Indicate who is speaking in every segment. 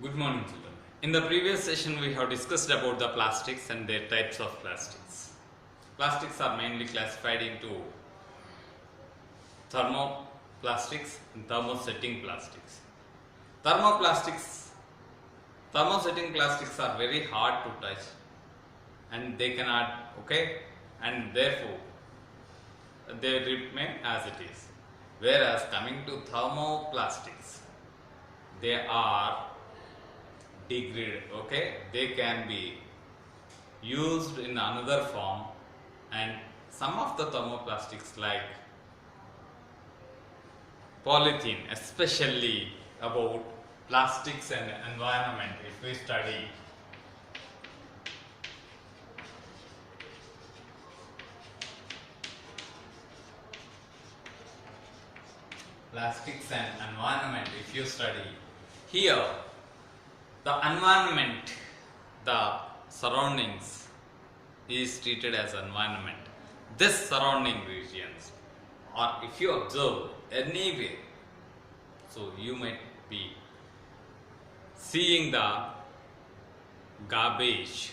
Speaker 1: Good morning, children. In the previous session, we have discussed about the plastics and their types of plastics. Plastics are mainly classified into thermoplastics and thermosetting plastics. Thermoplastics, thermosetting plastics are very hard to touch and they cannot, and therefore they remain as it is. Whereas coming to thermoplastics, they are degraded, they can be used in another form, and some of the thermoplastics like polythene, especially about plastics and environment, if we study plastics and environment, if you study here, the environment, the surroundings is treated as environment. This surrounding regions, or if you observe anywhere, so you might be seeing the garbage,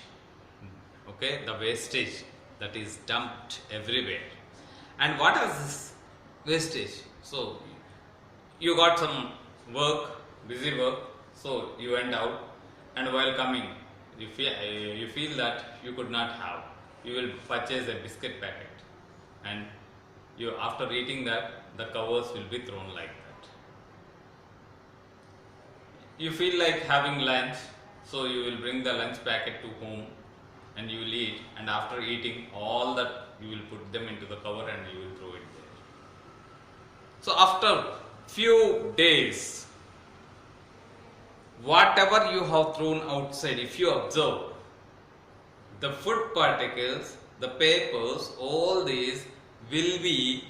Speaker 1: the wastage that is dumped everywhere. And what is this wastage? So you got some work, busy work, so you went out, and while coming, you feel that you could not have. You will purchase a biscuit packet, and you after eating that, the covers will be thrown like that. You feel like having lunch, so you will bring the lunch packet to home, and you will eat. And after eating all that, you will put them into the cover and you will throw it there. So after few days, whatever you have thrown outside, if you observe, the food particles, the papers, all these will be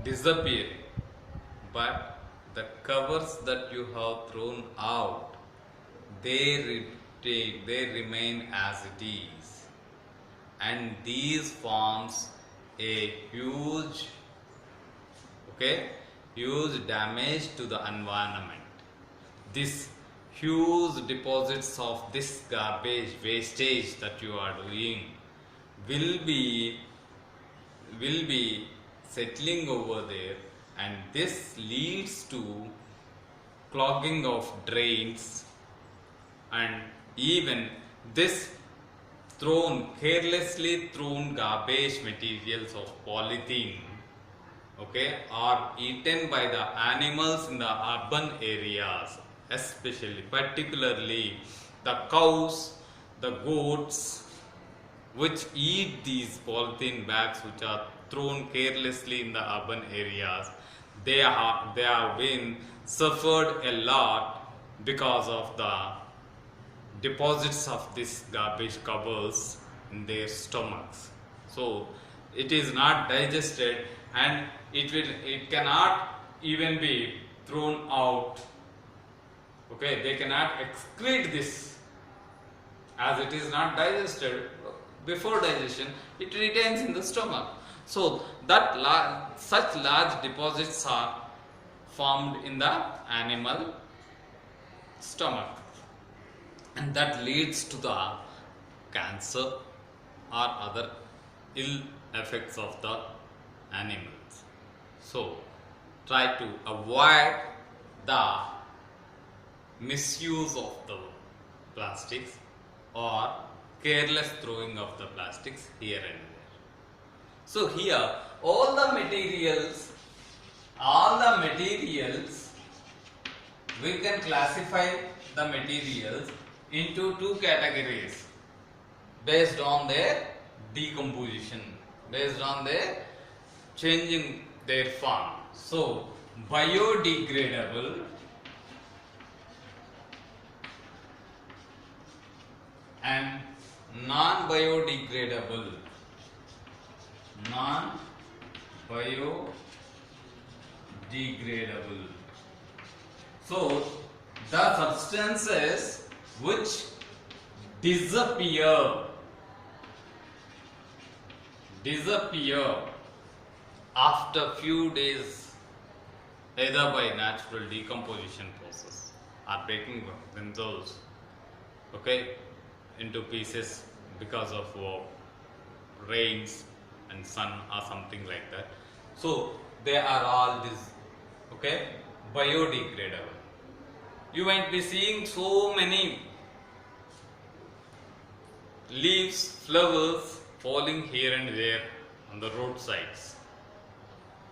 Speaker 1: disappearing, but the covers that you have thrown out, they remain as it is, and these forms a huge damage to the environment. This huge deposits of this garbage wastage that you are doing will be settling over there, and this leads to clogging of drains, and even this carelessly thrown garbage materials of polythene are eaten by the animals in the urban areas, especially particularly the cows, the goats, which eat these polythene bags which are thrown carelessly in the urban areas. They have been suffered a lot because of the deposits of this garbage covers in their stomachs. So it is not digested, and it cannot even be thrown out. They cannot excrete this, as it is not digested. Before digestion, it retains in the stomach. So that such large deposits are formed in the animal stomach, and that leads to the cancer or other ill effects of the animals. So try to avoid the misuse of the plastics or careless throwing of the plastics here and there. So here all the materials we can classify the materials into two categories based on their decomposition, based on their changing their form. So biodegradable and non-biodegradable. So the substances which disappear after few days either by natural decomposition process or breaking themselves, okay, into pieces because of rains and sun or something like that. So they are all this, okay, biodegradable. You might be seeing so many leaves, flowers falling here and there on the roadsides,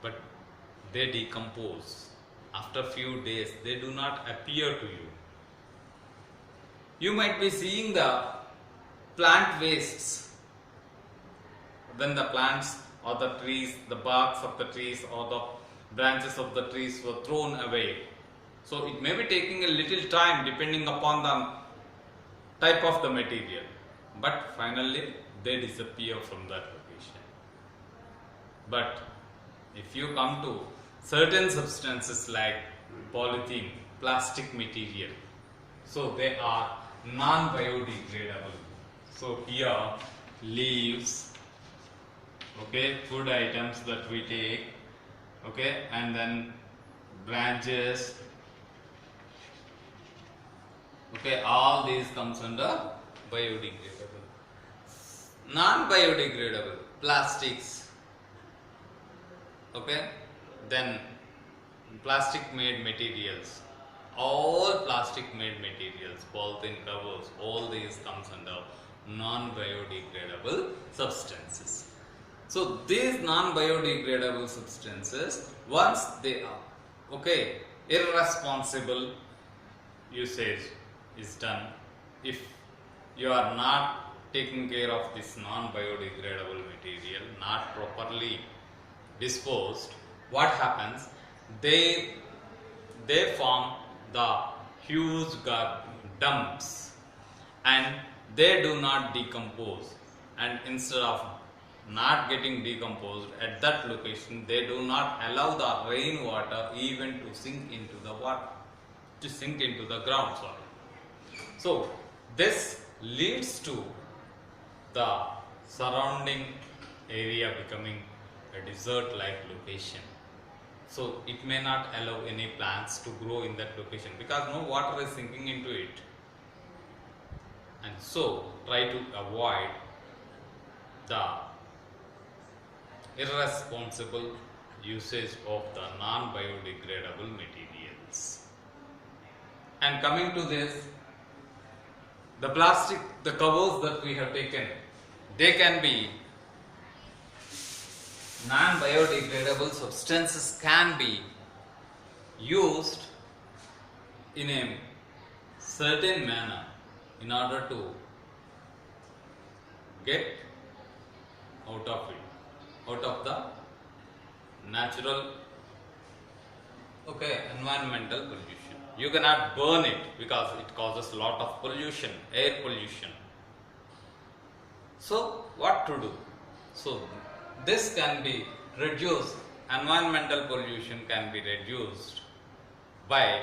Speaker 1: but they decompose. After few days, they do not appear to you. You might be seeing the plant wastes when the plants or the trees, the barks of the trees or the branches of the trees were thrown away. So it may be taking a little time depending upon the type of the material, but finally they disappear from that location. But if you come to certain substances like polythene, plastic material, so they are non-biodegradable. So here leaves, okay, food items that we take, okay, and then branches, okay, all these comes under biodegradable. Non-biodegradable plastics, okay, then plastic made materials, all plastic made materials, polythene covers, all these comes under non-biodegradable substances. So these non-biodegradable substances, once they are, okay, irresponsible usage is done, if you are not taking care of this non-biodegradable material, not properly disposed, what happens? They form the huge dumps and they do not decompose, and instead of not getting decomposed at that location, they do not allow the rainwater even to sink into the water, to sink into the ground, sorry. So this leads to the surrounding area becoming a desert like location. So it may not allow any plants to grow in that location because no water is sinking into it. And so try to avoid the irresponsible usage of the non-biodegradable materials. And coming to this, the plastic, the covers that we have taken, they can be non-biodegradable substances, can be used in a certain manner in order to get out of it, out of the natural, okay, environmental pollution. You cannot burn it because it causes a lot of pollution, air pollution. So what to do? So this can be reduced, environmental pollution can be reduced by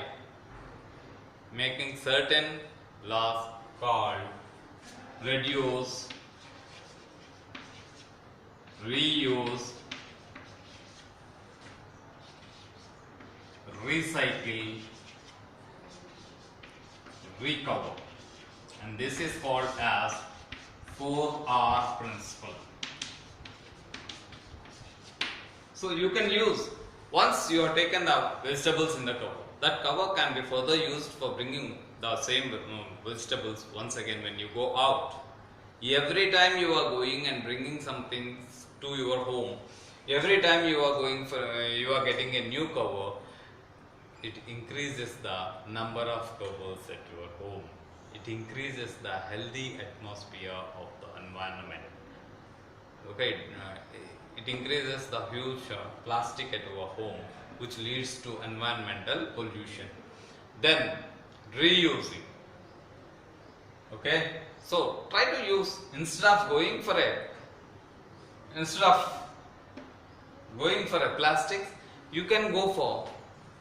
Speaker 1: making certain laws called reduce, reuse, recycle, recover, and this is called as 4R principle. So you can use, once you have taken the vegetables in the cover, that cover can be further used for bringing the same vegetables once again when you go out. Every time you are going and bringing something to your home, every time you are going for, you are getting a new cover, it increases the number of covers at your home. It increases the healthy atmosphere of the environment. Okay, it increases the huge plastic at our home, which leads to environmental pollution. Then reusing. Okay, so try to use, instead of going for a plastic, you can go for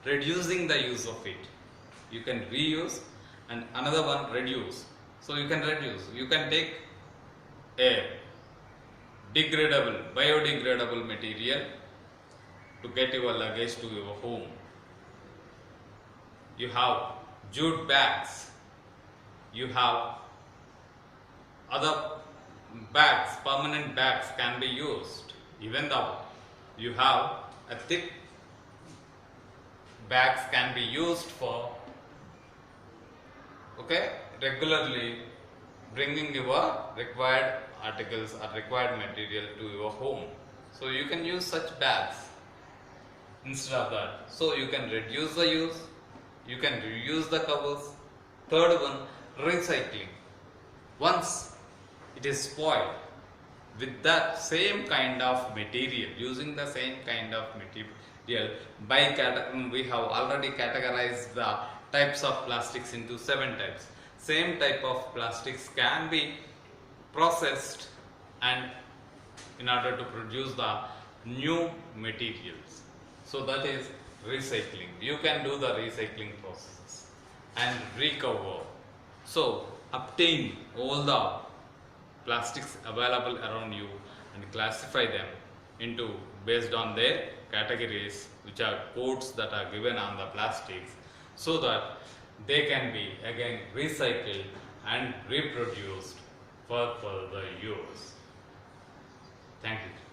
Speaker 1: reducing the use of it. You can reuse, and another one, reduce. So you can reduce, you can take a biodegradable material to get your luggage to your home. you have jute bags, you have other bags, permanent bags can be used. Even though you have a thick bags can be used for regularly bringing your required articles or required material to your home. So you can use such bags instead of that. So you can reduce the use, you can reuse the covers. Third one, recycling. Once it is spoiled, with that same kind of material, using the same kind of material, we have already categorized the types of plastics into 7 types. Same type of plastics can be processed and in order to produce the new materials. So that is recycling. You can do the recycling process and recover. So obtain all the plastics available around you and classify them into based on their categories, which are codes that are given on the plastics, so that they can be again recycled and reproduced for further use. Thank you.